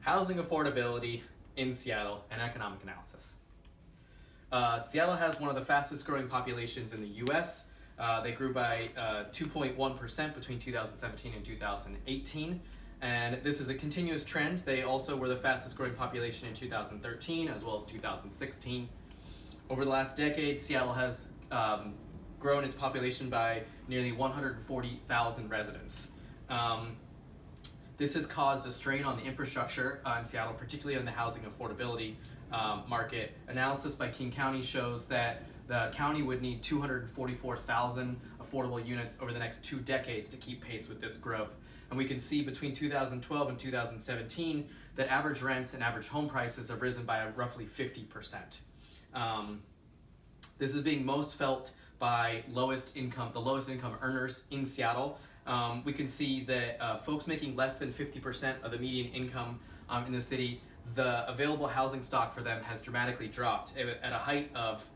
Housing affordability in Seattle and economic analysis. Seattle has one of the fastest growing populations in the US. They grew by 2.1% between 2017 and 2018. And this is a continuous trend. They also were the fastest growing population in 2013 as well as 2016. Over the last decade, Seattle has grown its population by nearly 140,000 residents. This has caused a strain on the infrastructure in Seattle, particularly on the housing affordability market. Analysis by King County shows that the county would need 244,000 affordable units over the next 2 decades to keep pace with this growth. And we can see between 2012 and 2017 that average rents and average home prices have risen by roughly 50%. This is being most felt by the lowest income earners in Seattle. We can see that folks making less than 50% of the median income in the city, the available housing stock for them has dramatically dropped. At a height of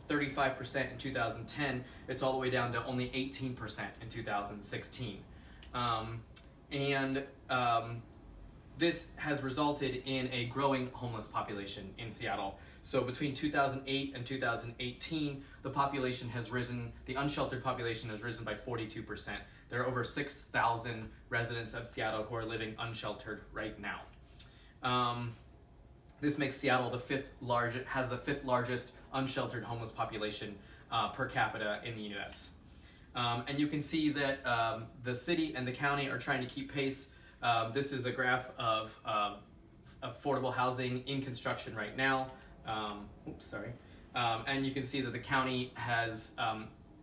35% in 2010, it's all the way down to only 18% in 2016. This has resulted in a growing homeless population in Seattle. So between 2008 and 2018, the unsheltered population has risen by 42%. There are over 6,000 residents of Seattle who are living unsheltered right now. This makes Seattle the fifth largest unsheltered homeless population per capita in the US. And you can see that the city and the county are trying to keep pace. This is a graph of affordable housing in construction right now. And you can see that the county has,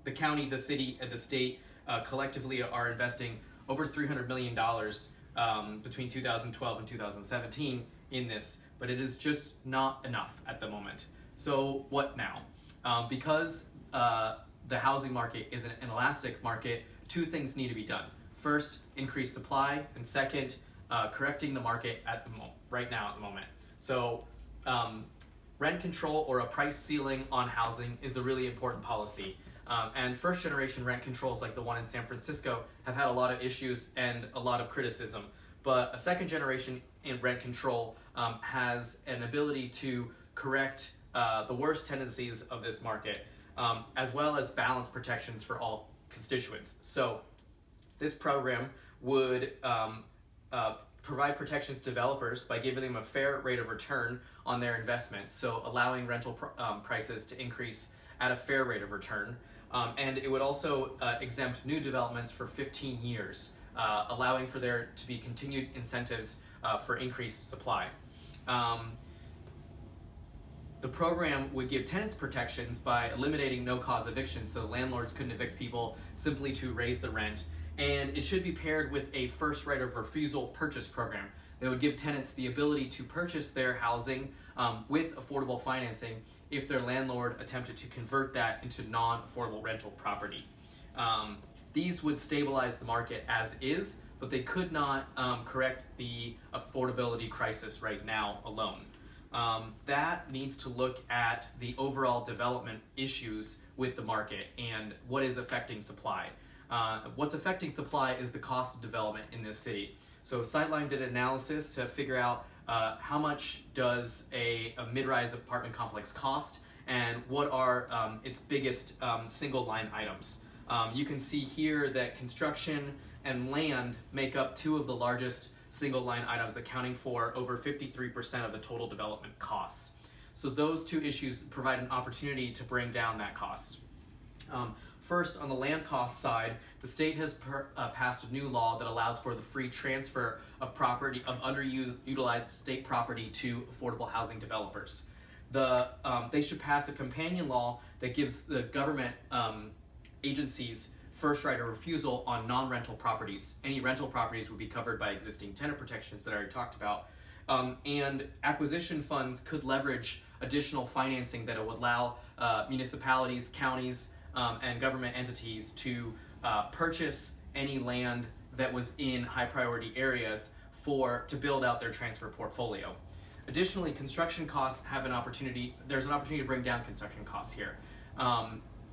the city, and the state collectively are investing over $300 million between 2012 and 2017 in this, but it is just not enough at the moment. So what now? Because the housing market is an elastic market, 2 things need to be done. First, increase supply, and second, correcting the market right now at the moment. So rent control or a price ceiling on housing is a really important policy. And first generation rent controls like the one in San Francisco have had a lot of issues and a lot of criticism. But a second generation in rent control has an ability to correct the worst tendencies of this market, as well as balance protections for all constituents. So this program would provide protections to developers by giving them a fair rate of return on their investment, so allowing rental prices to increase at a fair rate of return. And it would also exempt new developments for 15 years, allowing for there to be continued incentives for increased supply. The program would give tenants protections by eliminating no-cause evictions, so landlords couldn't evict people simply to raise the rent. And it should be paired with a first right of refusal purchase program that would give tenants the ability to purchase their housing with affordable financing if their landlord attempted to convert that into non-affordable rental property. These would stabilize the market as is, but they could not correct the affordability crisis right now alone. That needs to look at the overall development issues with the market and what is affecting supply. What's affecting supply is the cost of development in this city. So Sightline did an analysis to figure out how much does a mid-rise apartment complex cost and what are its biggest single line items. You can see here that construction and land make up 2 of the largest single line items, accounting for over 53% of the total development costs. So those 2 issues provide an opportunity to bring down that cost. First, on the land cost side, the state has passed a new law that allows for the free transfer of underutilized state property to affordable housing developers. They should pass a companion law that gives the government agencies first right of refusal on non-rental properties. Any rental properties would be covered by existing tenant protections that I already talked about. And acquisition funds could leverage additional financing that would allow municipalities, counties, and government entities to purchase any land that was in high priority areas to build out their transfer portfolio. Additionally, construction costs there's an opportunity to bring down construction costs here.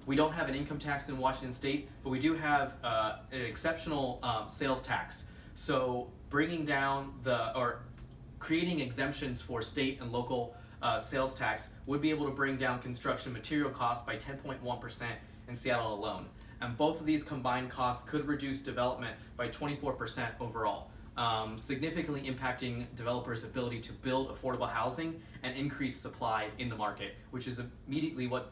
We don't have an income tax in Washington State, but we do have an exceptional sales tax. So bringing down creating exemptions for state and local sales tax would be able to bring down construction material costs by 10.1% in Seattle alone. And both of these combined costs could reduce development by 24% overall, significantly impacting developers' ability to build affordable housing and increase supply in the market, which is immediately what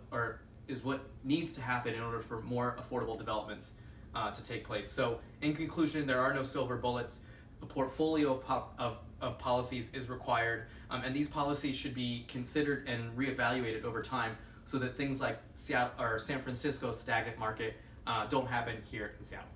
needs to happen in order for more affordable developments to take place. So, in conclusion, there are no silver bullets. A portfolio of policies is required, and these policies should be considered and reevaluated over time so that things like Seattle or San Francisco's stagnant market don't happen here in Seattle.